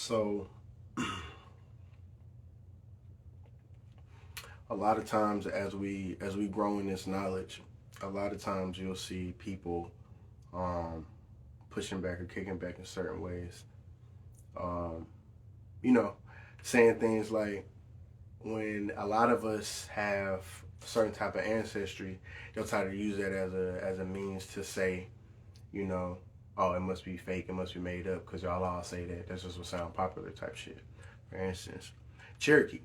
So a lot of times as we grow in this knowledge, a lot of times you'll see people um, pushing back or kicking back in certain ways. Um, you know, saying things like when a lot of us have a certain type of ancestry, they'll try to use that as a means to say, you know, oh, it must be fake, it must be made up because y'all all say that. That's just what sound popular type shit. For instance, Cherokee.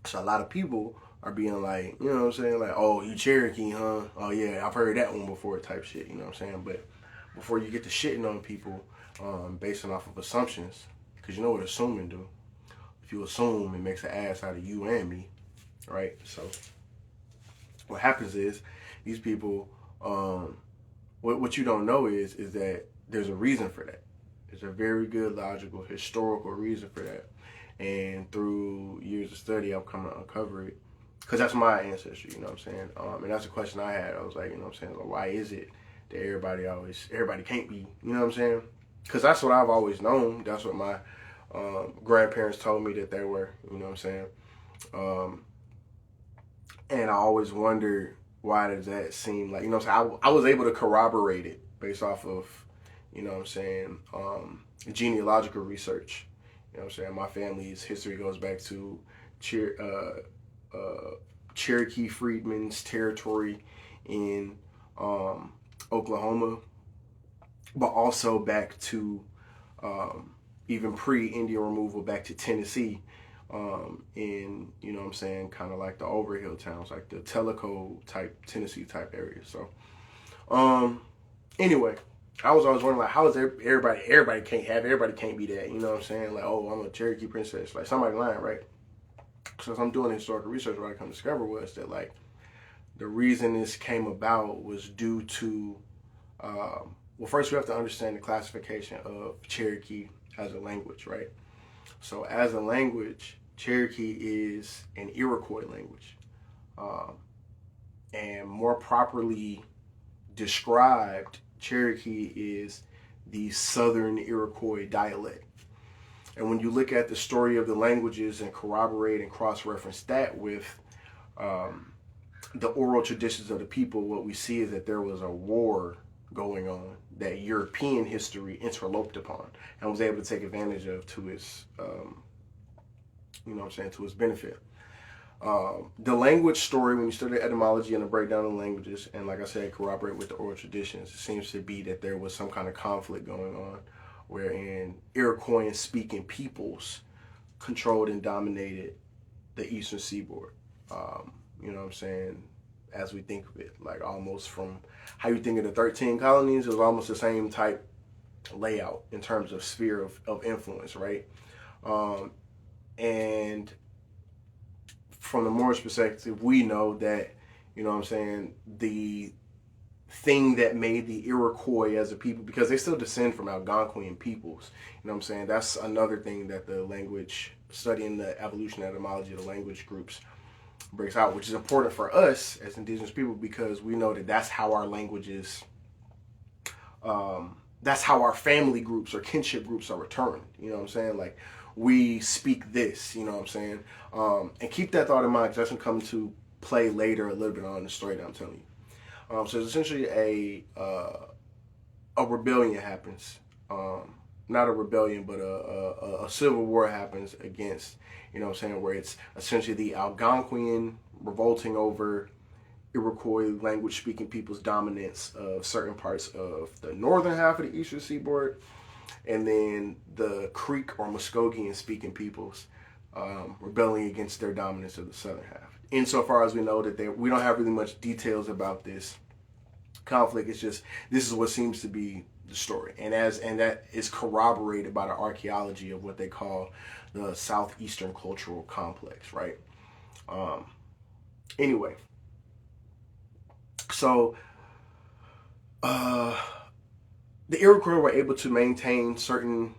So a lot of people are being like, you know what I'm saying? Like, oh, you Cherokee, huh? Oh, yeah, I've heard that one before type shit, you know what I'm saying? But before you get to shitting on people based off of assumptions, because you know what assuming do. If you assume, it makes an ass out of you and me, right? So what happens is these people, what you don't know is that there's a reason for that. There's a very good, logical, historical reason for that. And through years of study, I've come to uncover it. Because that's my ancestry, you know what I'm saying? And that's a question I had. I was like, you know what I'm saying? Like, why is it that everybody can't be, you know what I'm saying? Because that's what I've always known. That's what my grandparents told me that they were, you know what I'm saying? Um, and I always wondered, why does that seem like, you know what I'm saying? I was able to corroborate it based off of, you know what I'm saying, genealogical research. You know what I'm saying? My family's history goes back to Cherokee freedmen's territory in Oklahoma, but also back to even pre-Indian removal back to Tennessee, in, you know what I'm saying, kind of like the overhill towns, like the Tellico type, Tennessee type areas. So, anyway, I was always wondering, like, how is everybody can't be that, you know what I'm saying? Like, oh, I'm a Cherokee princess. Like, somebody lying, right? So as I'm doing historical research, what I come to discover was that, like, the reason this came about was due to, well, first we have to understand the classification of Cherokee as a language, right? So as a language, Cherokee is an Iroquois language. And more properly described, Cherokee is the Southern Iroquois dialect. And when you look at the story of the languages and corroborate and cross-reference that with the oral traditions of the people, what we see is that there was a war going on that European history interloped upon and was able to take advantage of to its, you know what I'm saying, to its benefit. The language story, when you study etymology and the breakdown of languages, and like I said, corroborate with the oral traditions, it seems to be that there was some kind of conflict going on wherein Iroquois speaking peoples controlled and dominated the eastern seaboard. You know what I'm saying? As we think of it, like almost from how you think of the 13 colonies, it was almost the same type layout in terms of sphere of influence, right? And from the Moorish perspective, we know that, you know what I'm saying, the thing that made the Iroquois as a people, because they still descend from Algonquian peoples, you know what I'm saying, that's another thing that the language, studying the evolution and etymology of the language groups breaks out, which is important for us as indigenous people because we know that that's how our languages, that's how our family groups or kinship groups are returned, you know what I'm saying, like we speak this, you know what I'm saying, and keep that thought in mind because that's going to come to play later a little bit on the story that I'm telling you. So it's essentially a rebellion happens, not a rebellion, but a civil war happens against, you know what I'm saying, where it's essentially the Algonquian revolting over Iroquois language speaking people's dominance of certain parts of the northern half of the eastern seaboard, and then the Creek or Muskogean speaking peoples rebelling against their dominance of the southern half. Insofar as we know that we don't have really much details about this conflict, it's just this is what seems to be the story, and that is corroborated by the archaeology of what they call the Southeastern Cultural Complex, right? Anyway, so the Iroquois were able to maintain certain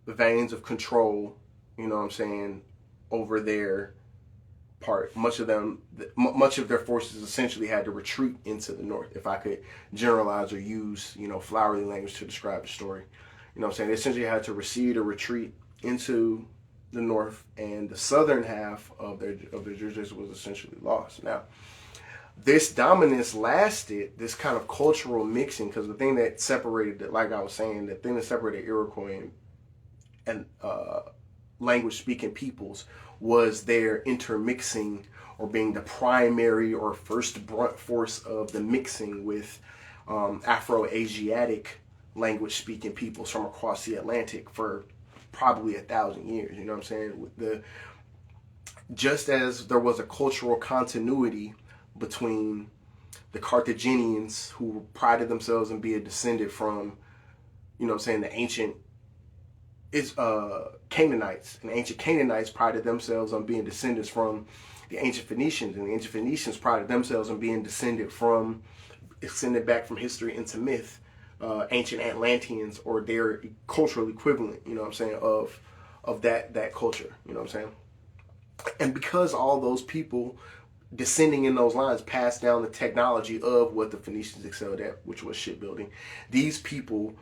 veins of control, you know what I'm saying, over their part. Much of their forces essentially had to retreat into the north, if I could generalize or use, you know, flowery language to describe the story. You know what I'm saying? They essentially had to recede or retreat into the north, and the southern half of their jurisdiction was essentially lost. Now, this dominance lasted, this kind of cultural mixing, because the thing that separated, like I was saying, the thing that separated Iroquois and language-speaking peoples was their intermixing, or being the primary or first brunt force of the mixing with Afro-Asiatic language-speaking peoples from across the Atlantic for probably 1,000 years. You know what I'm saying? Just as there was a cultural continuity between the Carthaginians, who prided themselves in being descended from, you know what I'm saying, the ancient Canaanites, and the ancient Canaanites prided themselves on being descendants from the ancient Phoenicians, and the ancient Phoenicians prided themselves on being descended back from history into myth, ancient Atlanteans, or their cultural equivalent, you know what I'm saying, of that culture, you know what I'm saying? And because all those people descending in those lines passed down the technology of what the Phoenicians excelled at, which was shipbuilding, these people,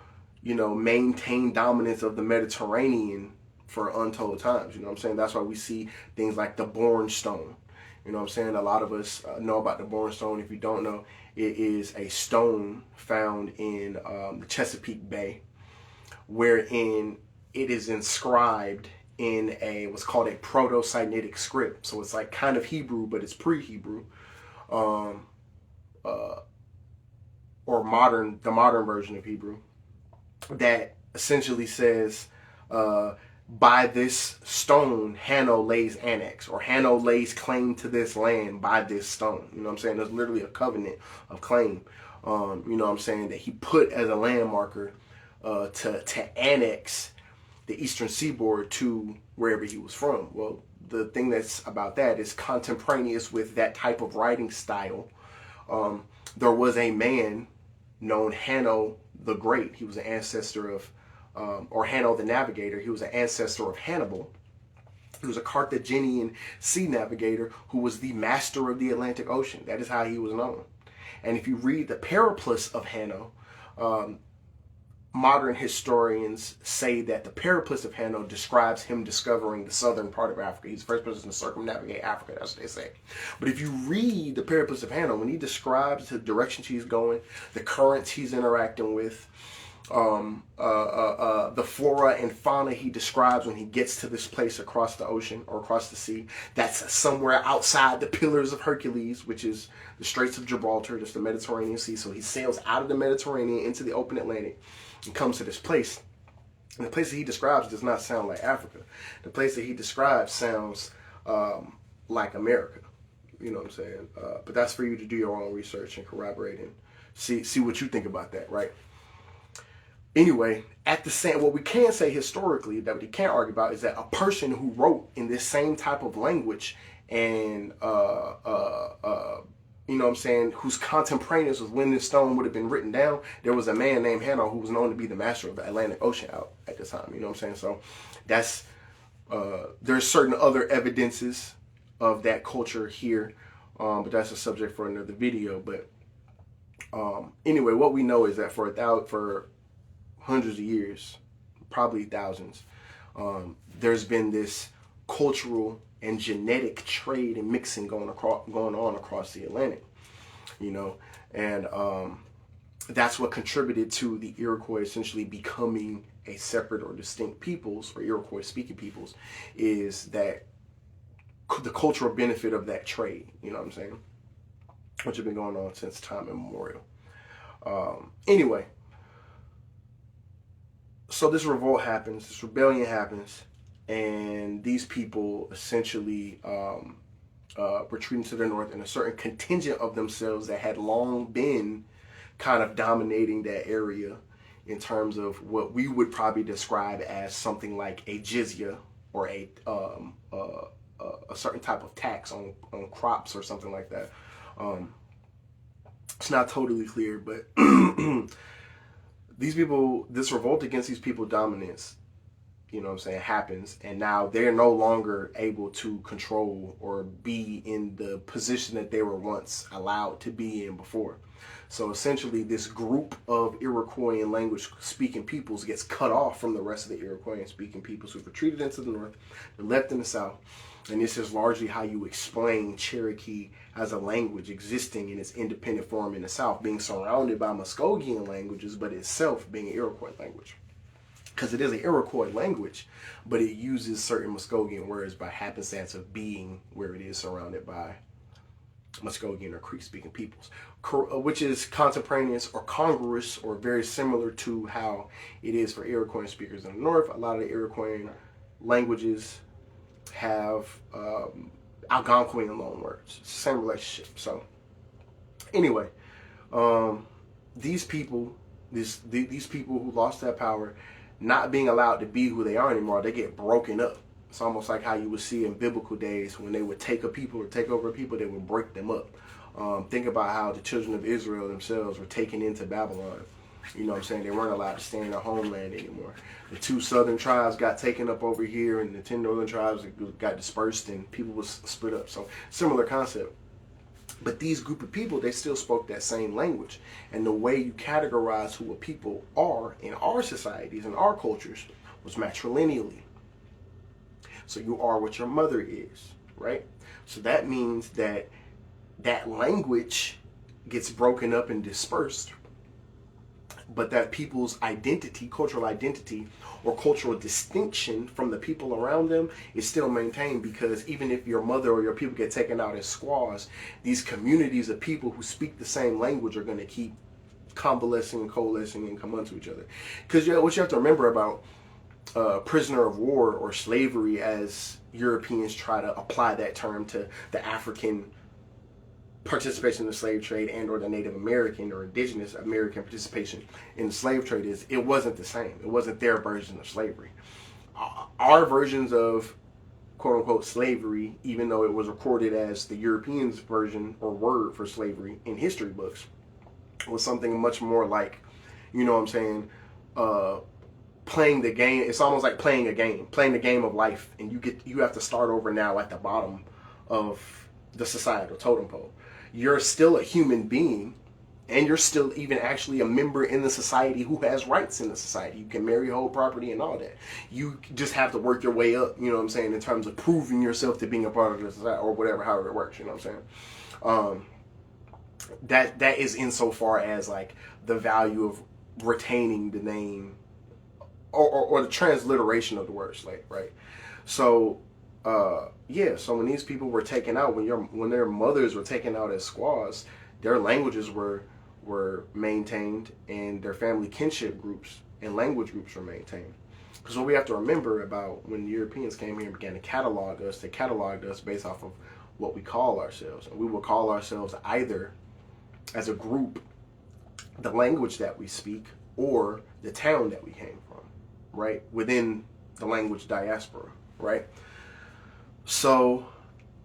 you know, maintained dominance of the Mediterranean for untold times. You know what I'm saying? That's why we see things like the Born Stone. You know what I'm saying? A lot of us know about the Born Stone. If you don't know, it is a stone found in the Chesapeake Bay, wherein it is inscribed in what's called a Proto-Sinaitic script. So it's like kind of Hebrew, but it's pre-Hebrew, or the modern version of Hebrew, that essentially says, by this stone, Hanno lays annex, or Hanno lays claim to this land by this stone. You know what I'm saying? There's literally a covenant of claim, you know what I'm saying, that he put as a landmarker to annex the eastern seaboard to wherever he was from. Well, the thing that's about that is contemporaneous with that type of writing style. There was a man known Hanno the Great. He was an ancestor of, or Hanno the Navigator. He was an ancestor of Hannibal. He was a Carthaginian sea navigator who was the master of the Atlantic Ocean. That is how he was known. And if you read the Periplus of Hanno, modern historians say that the Periplus of Hanno describes him discovering the southern part of Africa. He's the first person to circumnavigate Africa, that's what they say. But if you read the Periplus of Hanno, when he describes the directions he's going, the currents he's interacting with, the flora and fauna he describes when he gets to this place across the ocean or across the sea, that's somewhere outside the Pillars of Hercules, which is the Straits of Gibraltar, just the Mediterranean Sea. So he sails out of the Mediterranean into the open Atlantic and comes to this place. And the place that he describes does not sound like Africa. The place that he describes sounds like America. You know what I'm saying? But that's for you to do your own research and corroborate and see what you think about that, right? Anyway, what we can say historically that we can't argue about is that a person who wrote in this same type of language and you know what I'm saying, whose contemporaneous was when this stone would have been written down, there was a man named Hanno who was known to be the master of the Atlantic Ocean out at the time. You know what I'm saying? So that's there's certain other evidences of that culture here, but that's a subject for another video. But anyway, what we know is that for hundreds of years, probably thousands, there's been this cultural and genetic trade and mixing going on across the Atlantic, you know, and that's what contributed to the Iroquois essentially becoming a separate or distinct peoples, or Iroquois-speaking peoples, is that the cultural benefit of that trade, you know what I'm saying, which has been going on since time immemorial. Anyway, so this revolt happens, this rebellion happens, and these people essentially retreating to the north, and a certain contingent of themselves that had long been kind of dominating that area in terms of what we would probably describe as something like a jizya, or a certain type of tax on crops or something like that. It's not totally clear, but these people, this revolt against these people dominance, you know what I'm saying, happens, and now they're no longer able to control or be in the position that they were once allowed to be in before. So essentially, this group of Iroquoian language speaking peoples gets cut off from the rest of the Iroquoian speaking peoples who retreated into the north, they're left in the south. And this is largely how you explain Cherokee as a language existing in its independent form in the south, being surrounded by Muskogean languages, but itself being an Iroquois language. Because it is an Iroquois language, but it uses certain Muskogean words by happenstance of being where it is surrounded by Muskogean or Creek-speaking peoples, which is contemporaneous or congruous or very similar to how it is for Iroquois speakers in the north. A lot of the Iroquois languages have Algonquian loanwords. It's the same relationship. So anyway, these people who lost that power, not being allowed to be who they are anymore, they get broken up. It's almost like how you would see in biblical days when they would take a people or take over a people, they would break them up. Think about how the children of Israel themselves were taken into Babylon. You know what I'm saying? They weren't allowed to stay in their homeland anymore. The 2 southern tribes got taken up over here, and the 10 northern tribes got dispersed, and people was split up. So similar concept. But these group of people, they still spoke that same language. And the way you categorize who a people are in our societies and our cultures was matrilineally. So you are what your mother is, right? So that means that that language gets broken up and dispersed, but that people's identity, cultural identity, or cultural distinction from the people around them is still maintained, because even if your mother or your people get taken out as squaws, these communities of people who speak the same language are going to keep convalescing and coalescing and come onto each other. Because what you have to remember about prisoner of war or slavery, as Europeans try to apply that term to the African participation in the slave trade and or the Native American or Indigenous American participation in the slave trade, is it wasn't the same. It wasn't their version of slavery. Our versions of quote unquote slavery, even though it was recorded as the Europeans' version or word for slavery in history books, was something much more like, you know what I'm saying, playing the game. It's almost like playing the game of life, and you have to start over now at the bottom of the societal totem pole. You're still a human being, and you're still even actually a member in the society who has rights in the society. You can marry, hold property, and all that. You just have to work your way up, you know what I'm saying, in terms of proving yourself to being a part of the society, or whatever, however it works, you know what I'm saying. That is insofar as like the value of retaining the name or the transliteration of the word slave, right? So so when these people were taken out, when their mothers were taken out as squaws, their languages were maintained, and their family kinship groups and language groups were maintained. Because what we have to remember about when the Europeans came here and began to catalog us, they cataloged us based off of what we call ourselves. And we will call ourselves either, as a group, the language that we speak or the town that we came from, right? Within the language diaspora, right? So,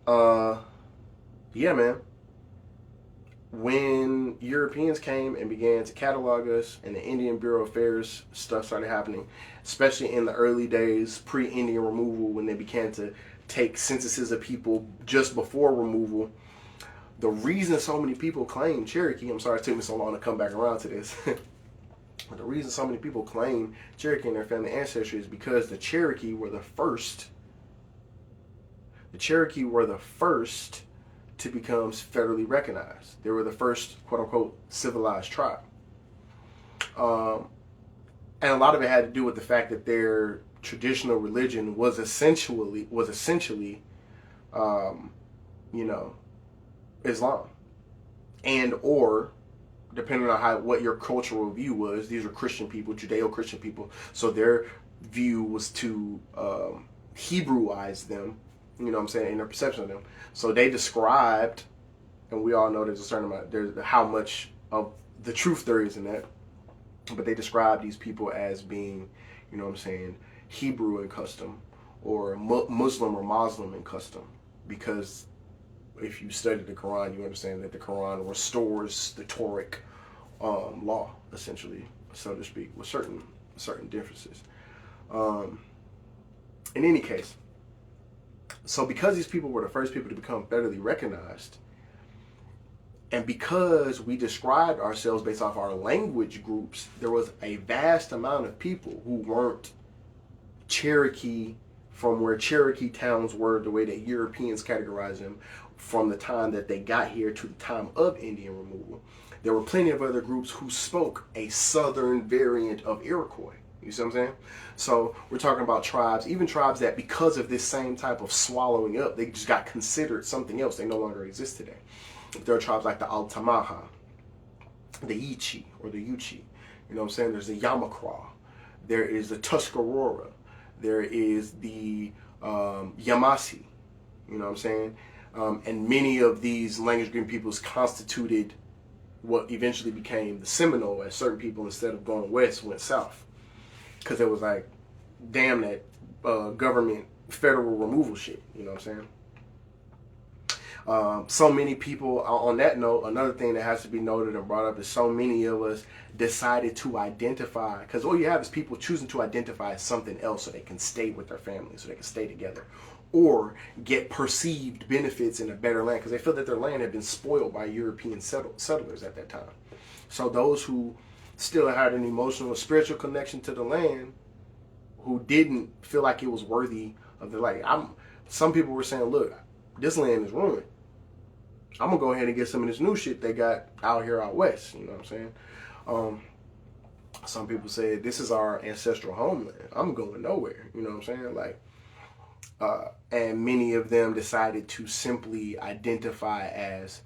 yeah, man. When Europeans came and began to catalog us, and the Indian Bureau of Affairs stuff started happening, especially in the early days, pre-Indian removal, when they began to take censuses of people just before removal, the reason so many people claim Cherokee, I'm sorry it took me so long to come back around to this, but the reason so many people claim Cherokee in their family ancestry is because the Cherokee were the first to become federally recognized. They were the first, quote unquote, civilized tribe. And a lot of it had to do with the fact that their traditional religion was essentially, Islam. And or, depending on what your cultural view was, these were Christian people, Judeo-Christian people, so their view was to Hebrewize them, you know what I'm saying, in their perception of them. So they described, and we all know there's a certain amount, there's how much of the truth there is in that, but they described these people as being, you know what I'm saying, Hebrew in custom, or Muslim or Muslim in custom, because if you study the Quran, you understand that the Quran restores the Torah law, essentially, so to speak, with certain differences. In any case, so because these people were the first people to become federally recognized, And because we described ourselves based off our language groups, there was a vast amount of people who weren't Cherokee, from where Cherokee towns were, the way that Europeans categorize them, from the time that they got here to the time of Indian removal. There were plenty of other groups who spoke a southern variant of Iroquois. You see what I'm saying? So we're talking about tribes, even tribes that because of this same type of swallowing up, they just got considered something else. They no longer exist today. There are tribes like the Altamaha, the Ichi or the Yuchi. You know what I'm saying? There's the Yamacraw. There is the Tuscarora. There is the Yamasi. You know what I'm saying? And many of these language group peoples constituted what eventually became the Seminole, as certain people, instead of going west, went south. Because it was like, damn that government federal removal shit. You know what I'm saying? So many people, on that note, another thing that has to be noted and brought up is so many of us decided to identify, because all you have is people choosing to identify as something else so they can stay with their family, so they can stay together, or get perceived benefits in a better land, because they feel that their land had been spoiled by European settlers at that time. So those who still had an emotional or spiritual connection to the land, who didn't feel like it was worthy of the, like, some people were saying, look, this land is ruined. I'm gonna go ahead and get some of this new shit they got out here out west. You know what I'm saying? Some people say this is our ancestral homeland. I'm going nowhere. You know what I'm saying? Like, and many of them decided to simply identify as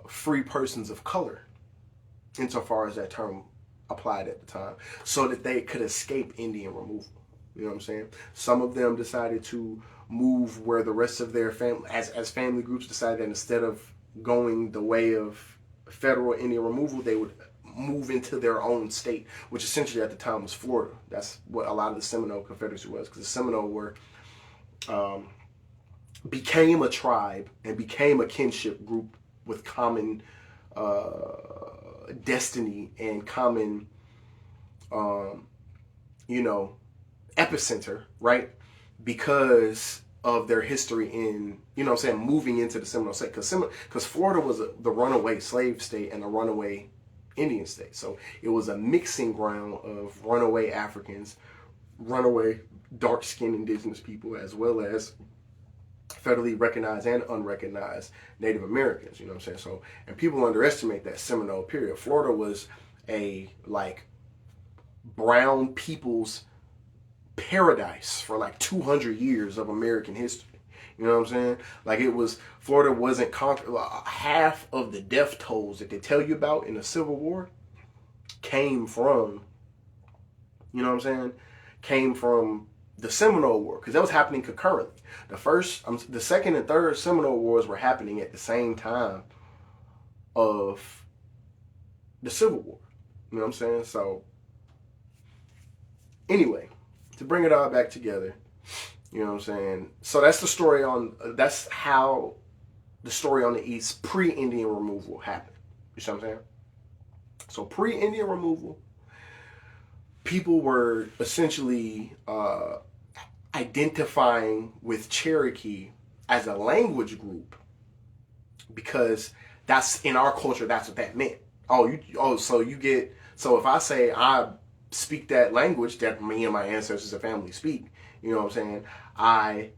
free persons of color, insofar as that term applied at the time, so that they could escape Indian removal. You know what I'm saying? Some of them decided to move where the rest of their family, as family groups, decided that instead of going the way of federal Indian removal, they would move into their own state, which essentially at the time was Florida. That's what a lot of the Seminole Confederacy was, because the Seminole were became a tribe and became a kinship group with common destiny and common, epicenter, right? Because of their history in, moving into the Seminole state. Because Florida was the runaway slave state and a runaway Indian state. So it was a mixing ground of runaway Africans, runaway dark-skinned indigenous people, as well as federally recognized and unrecognized Native Americans. You know what I'm saying? So, and people underestimate that Seminole period. Florida was a, like, brown people's paradise for like 200 years of American history. You know what I'm saying? Like, it was, Florida wasn't half of the death tolls that they tell you about in the Civil War came from, you know what I'm saying? Came from the Seminole War, because that was happening concurrently. The second and third Seminole Wars were happening at the same time of the Civil War. You know what I'm saying? So, anyway, to bring it all back together, you know what I'm saying? So that's how the story on the East pre-Indian removal happened. You see what I'm saying? So pre-Indian removal, people were essentially identifying with Cherokee as a language group, because that's, in our culture, that's what that meant. So if I say I speak that language that me and my ancestors and family speak, you know what I'm saying, I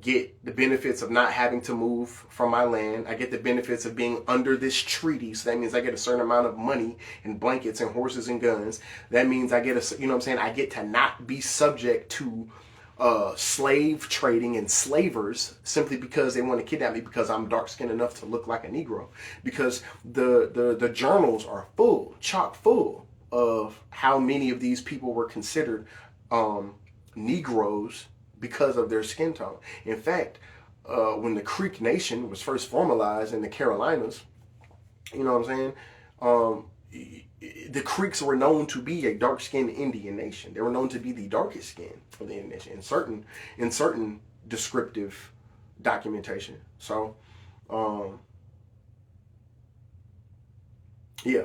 get the benefits of not having to move from my land. I get the benefits of being under this treaty. So that means I get a certain amount of money and blankets and horses and guns. That means I get I get to not be subject to slave trading and slavers simply because they want to kidnap me because I'm dark skinned enough to look like a Negro. Because the journals are chock full of how many of these people were considered Negroes because of their skin tone. In fact, when the Creek Nation was first formalized in the Carolinas, you know what I'm saying, the Creeks were known to be a dark-skinned Indian nation. They were known to be the darkest skin of the Indian nation in certain descriptive documentation. So, yeah.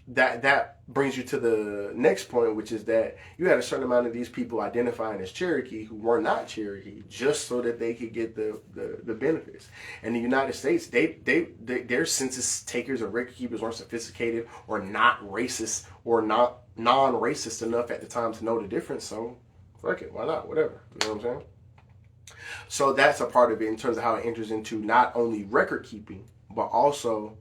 that brings you to the next point, which is that you had a certain amount of these people identifying as Cherokee who were not Cherokee, just so that they could get the benefits. In the United States, their census takers or record keepers weren't sophisticated or not racist or not non-racist enough at the time to know the difference. So fuck it, why not? Whatever. You know what I'm saying? So that's a part of it in terms of how it enters into not only record keeping, but also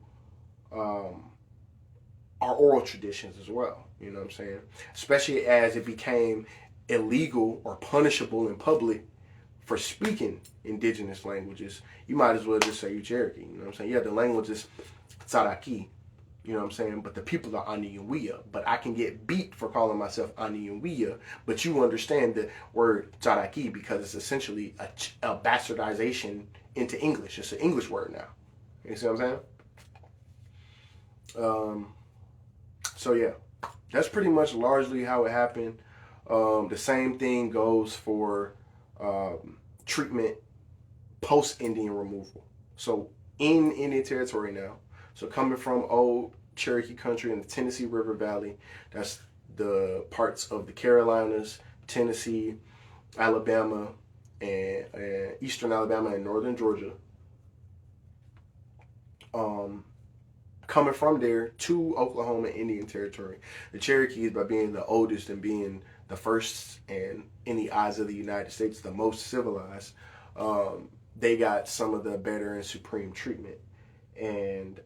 our oral traditions as well. You know what I'm saying? Especially as it became illegal or punishable in public for speaking indigenous languages, you might as well just say you Cherokee. You know what I'm saying? Yeah, the language is Cherokee. You know what I'm saying? But the people are Aniuwia. But I can get beat for calling myself Aniuwia. But you understand the word Cherokee because it's essentially a bastardization into English. It's an English word now. You see what I'm saying? So yeah, that's pretty much largely how it happened. The same thing goes for treatment post-Indian removal. So in Indian Territory now, so coming from old Cherokee country in the Tennessee River Valley, that's the parts of the Carolinas, Tennessee, Alabama, and eastern Alabama and northern Georgia. Coming from there to Oklahoma Indian Territory. The Cherokees, by being the oldest and being the first and in the eyes of the United States, the most civilized, they got some of the better and supreme treatment. And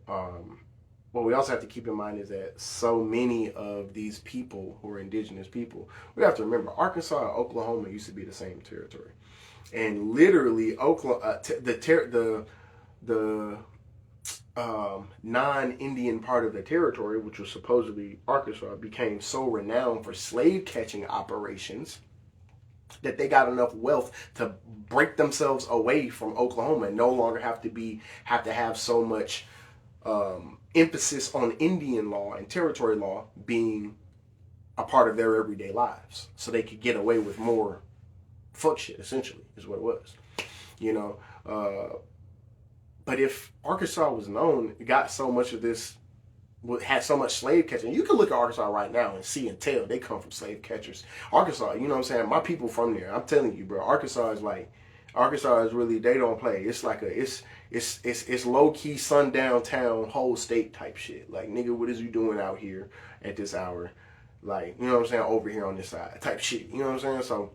what we also have to keep in mind is that so many of these people who are indigenous people, we have to remember Arkansas and Oklahoma used to be the same territory. And literally, Oklahoma, the non-Indian part of the territory, which was supposedly Arkansas, became so renowned for slave catching operations that they got enough wealth to break themselves away from Oklahoma and no longer have to have so much emphasis on Indian law and territory law being a part of their everyday lives, so they could get away with more fuck shit. Essentially, is what it was. You know. But if Arkansas was known, got so much of this, had so much slave catching, you can look at Arkansas right now and see and tell they come from slave catchers. Arkansas, you know what I'm saying? My people from there, I'm telling you, bro. Arkansas is really, they don't play. It's like it's low key sundown town, whole state type shit. Like, nigga, what is you doing out here at this hour? Like, you know what I'm saying? Over here on this side type shit. You know what I'm saying? So,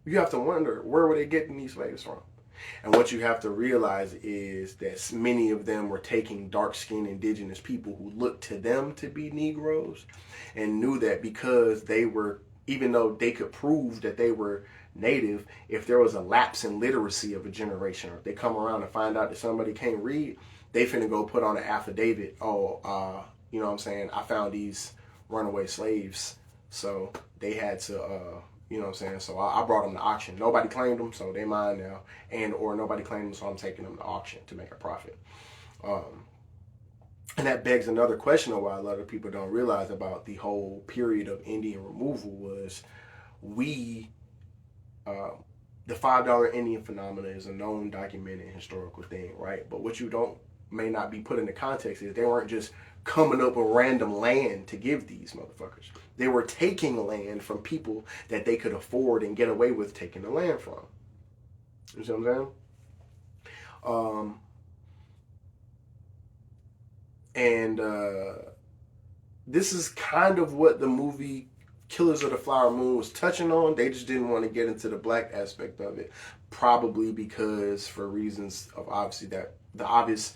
you have to wonder, where were they getting these slaves from? And what you have to realize is that many of them were taking dark-skinned indigenous people who looked to them to be Negroes and knew that because they were, even though they could prove that they were native, if there was a lapse in literacy of a generation, or if they come around and find out that somebody can't read, they finna go put on an affidavit, you know what I'm saying, I found these runaway slaves, so they had to, you know what I'm saying? So I brought them to auction. Nobody claimed them, so they mine now. Or nobody claimed them, so I'm taking them to auction to make a profit. And that begs another question of why a lot of people don't realize about the whole period of Indian removal was the $5 Indian phenomena is a known, documented, historical thing, right? But what you may not be put into context is they weren't just coming up with random land to give these motherfuckers. They were taking land from people that they could afford and get away with taking the land from. You see what I'm saying? This is kind of what the movie Killers of the Flower Moon was touching on. They just didn't want to get into the black aspect of it, probably because for reasons of obviously that the obvious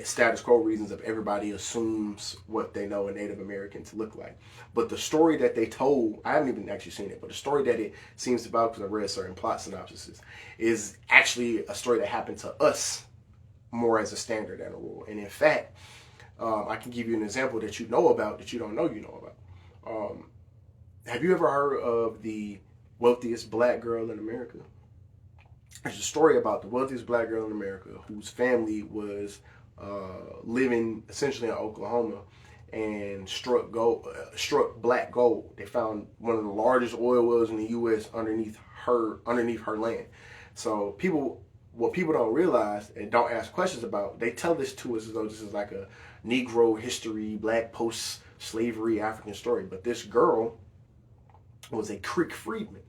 status quo reasons of everybody assumes what they know a Native American to look like. But the story that they told, I haven't even actually seen it, but the story that it seems about, because I read certain plot synopsises, is actually a story that happened to us more as a standard than a rule. And in fact, I can give you an example that you know about that you don't know you know about. Have you ever heard of the wealthiest black girl in America? There's a story about the wealthiest black girl in America whose family was living essentially in Oklahoma and struck black gold. They found one of the largest oil wells in the U.S. underneath her land. So people what people don't realize and don't ask questions about, they tell this to us as though this is like a Negro history, black post-slavery African story. But this girl was a Creek freedman.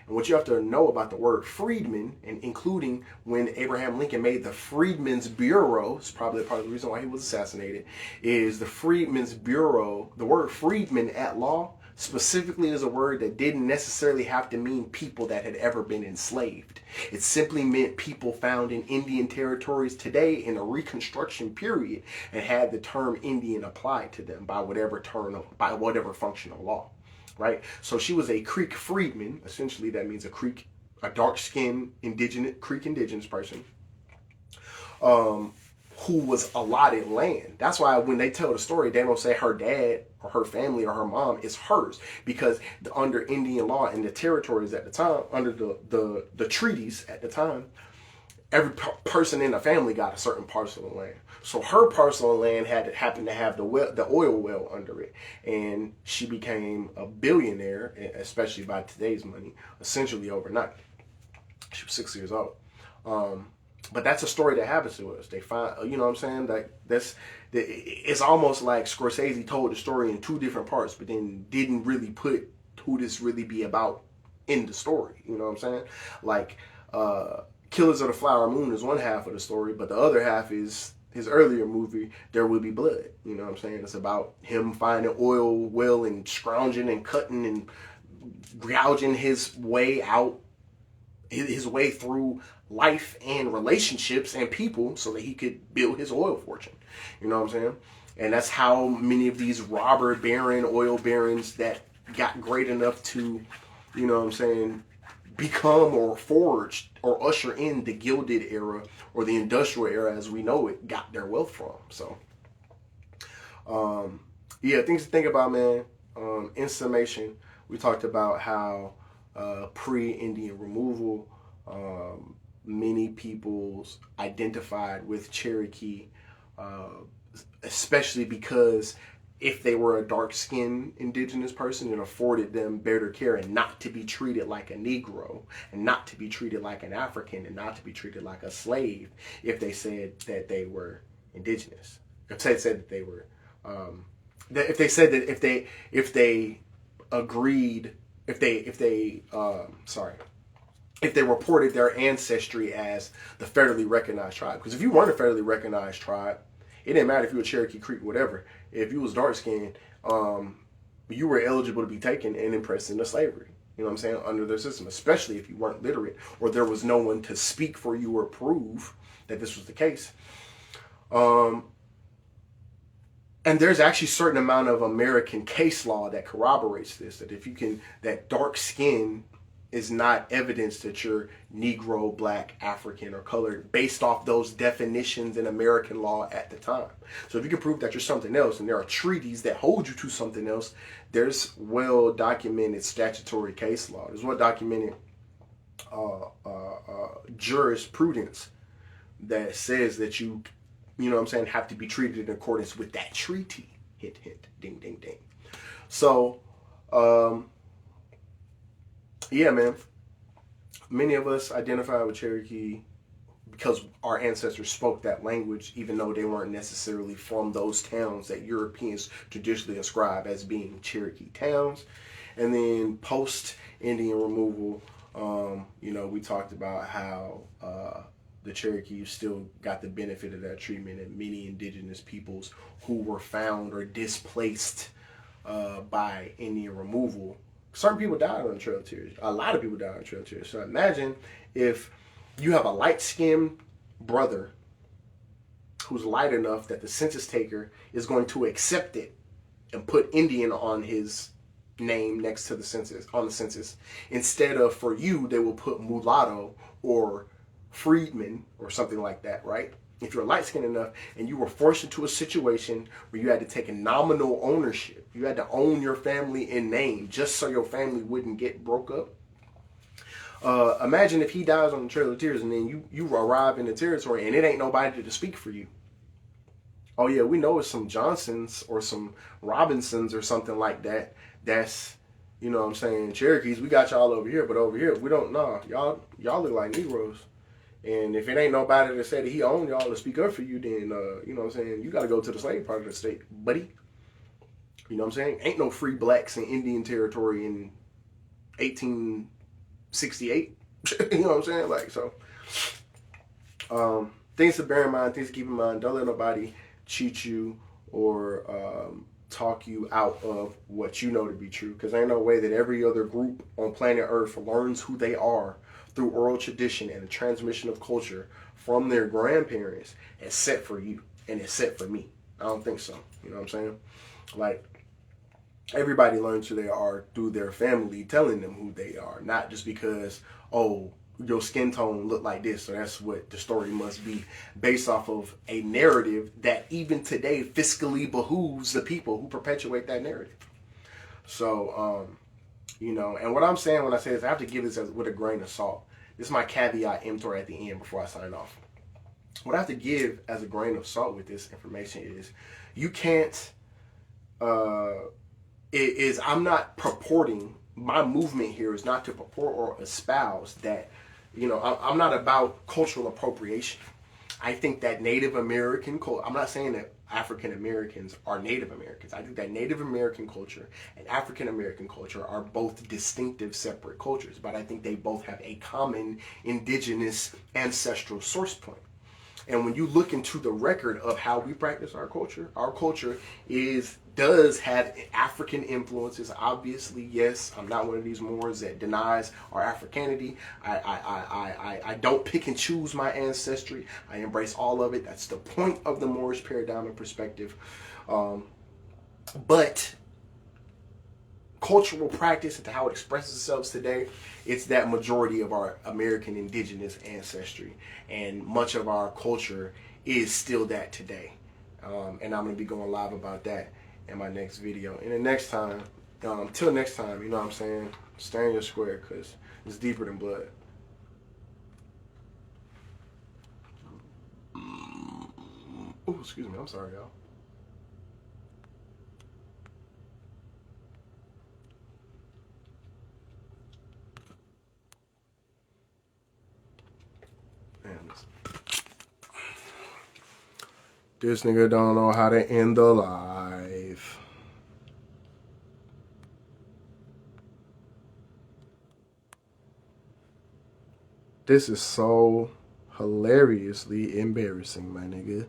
And what you have to know about the word freedman, and including when Abraham Lincoln made the Freedmen's Bureau, it's probably part of the reason why he was assassinated, is the Freedmen's Bureau. The word freedman at law specifically is a word that didn't necessarily have to mean people that had ever been enslaved. It simply meant people found in Indian territories today in a Reconstruction period and had the term Indian applied to them by whatever functional law. Right? So she was a Creek freedman. Essentially, that means a dark-skinned Creek indigenous person who was allotted land. That's why when they tell the story, they don't say her dad or her family or her mom is hers, because under Indian law in the territories at the time, under the treaties at the time, every person in the family got a certain parcel of land. So her parcel of land happened to have the oil well under it, and she became a billionaire, especially by today's money, essentially overnight. She was 6 years old. But that's a story that happens to us. They find, you know what I'm saying? It's almost like Scorsese told the story in two different parts, but then didn't really put who this really be about in the story. You know what I'm saying? Like, Killers of the Flower Moon is one half of the story, but the other half is his earlier movie, There Will Be Blood. You know what I'm saying? It's about him finding oil well and scrounging and cutting and gouging his way out, his way through life and relationships and people so that he could build his oil fortune. You know what I'm saying? And that's how many of these robber baron, oil barons that got great enough to, you know what I'm saying, become or forged or usher in the Gilded Era or the Industrial Era as we know it, got their wealth from. So, yeah, things to think about, man. In summation, we talked about how pre-Indian removal, many peoples identified with Cherokee, especially because if they were a dark-skinned indigenous person, it afforded them better care and not to be treated like a Negro and not to be treated like an African and not to be treated like a slave if they said that they were indigenous. If they said that they were, if they reported their ancestry as the federally recognized tribe. Because if you weren't a federally recognized tribe, it didn't matter if you were Cherokee, Creek, whatever. If you was dark skinned, you were eligible to be taken and impressed into slavery. You know what I'm saying? Under their system, especially if you weren't literate or there was no one to speak for you or prove that this was the case. And there's actually a certain amount of American case law that corroborates this, that dark skin is not evidence that you're Negro, Black, African, or colored based off those definitions in American law at the time. So if you can prove that you're something else, and there are treaties that hold you to something else, there's well-documented statutory case law. There's well-documented jurisprudence that says that you know what I'm saying, have to be treated in accordance with that treaty. Hint, hint, ding, ding, ding. So, yeah, man. Many of us identify with Cherokee because our ancestors spoke that language, even though they weren't necessarily from those towns that Europeans traditionally ascribe as being Cherokee towns. And then post-Indian removal, you know, we talked about how the Cherokee still got the benefit of that treatment, and many indigenous peoples who were found or displaced by Indian removal. Certain people died on the Trail of Tears. A lot of people died on the Trail of Tears. So imagine if you have a light-skinned brother who's light enough that the census taker is going to accept it and put Indian on his name next to the census, on the census. Instead of, for you, they will put mulatto or freedman or something like that, right? If you're light-skinned enough and you were forced into a situation where you had to take a nominal ownership, you had to own your family in name just so your family wouldn't get broke up. Imagine if he dies on the Trail of Tears and then you arrive in the territory and it ain't nobody to speak for you. Oh yeah, we know it's some Johnsons or some Robinsons or something like that. That's, you know what I'm saying, Cherokees, we got y'all over here, but over here, we don't know. Y'all look like Negroes. And if it ain't nobody that said that he owned y'all to speak up for you, then you know what I'm saying, you got to go to the slave part of the state, buddy. You know what I'm saying? Ain't no free blacks in Indian territory in 1868. You know what I'm saying? Like, so things to bear in mind, things to keep in mind. Don't let nobody cheat you or talk you out of what you know to be true. Because ain't no way that every other group on planet Earth learns who they are through oral tradition and the transmission of culture from their grandparents, except for you and except for me. I don't think so. You know what I'm saying? Like, everybody learns who they are through their family telling them who they are, not just because, oh, your skin tone look like this, so that's what the story must be, based off of a narrative that even today fiscally behooves the people who perpetuate that narrative. So, you know, and what I'm saying when I say this, I have to give this with a grain of salt. This is my caveat emptor at the end before I sign off. What I have to give as a grain of salt with this information is you can't I'm not purporting, my movement here is not to purport or espouse that, you know, I'm not about cultural appropriation. I think that Native American culture, I'm not saying that African Americans are Native Americans. I think that Native American culture and African American culture are both distinctive separate cultures, but I think they both have a common indigenous ancestral source point. And when you look into the record of how we practice our culture does have African influences. Obviously, yes. I'm not one of these Moors that denies our Africanity. I don't pick and choose my ancestry. I embrace all of it. That's the point of the Moorish paradigm and perspective. But cultural practice and how it expresses itself today, it's that majority of our American indigenous ancestry, and much of our culture is still that today. And I'm going to be going live about that in my next video. And the next time, till next time, you know what I'm saying, stay in your square, because it's deeper than blood. Oh, excuse me, I'm sorry, y'all. This nigga don't know how to end the live. This is so hilariously embarrassing, my nigga.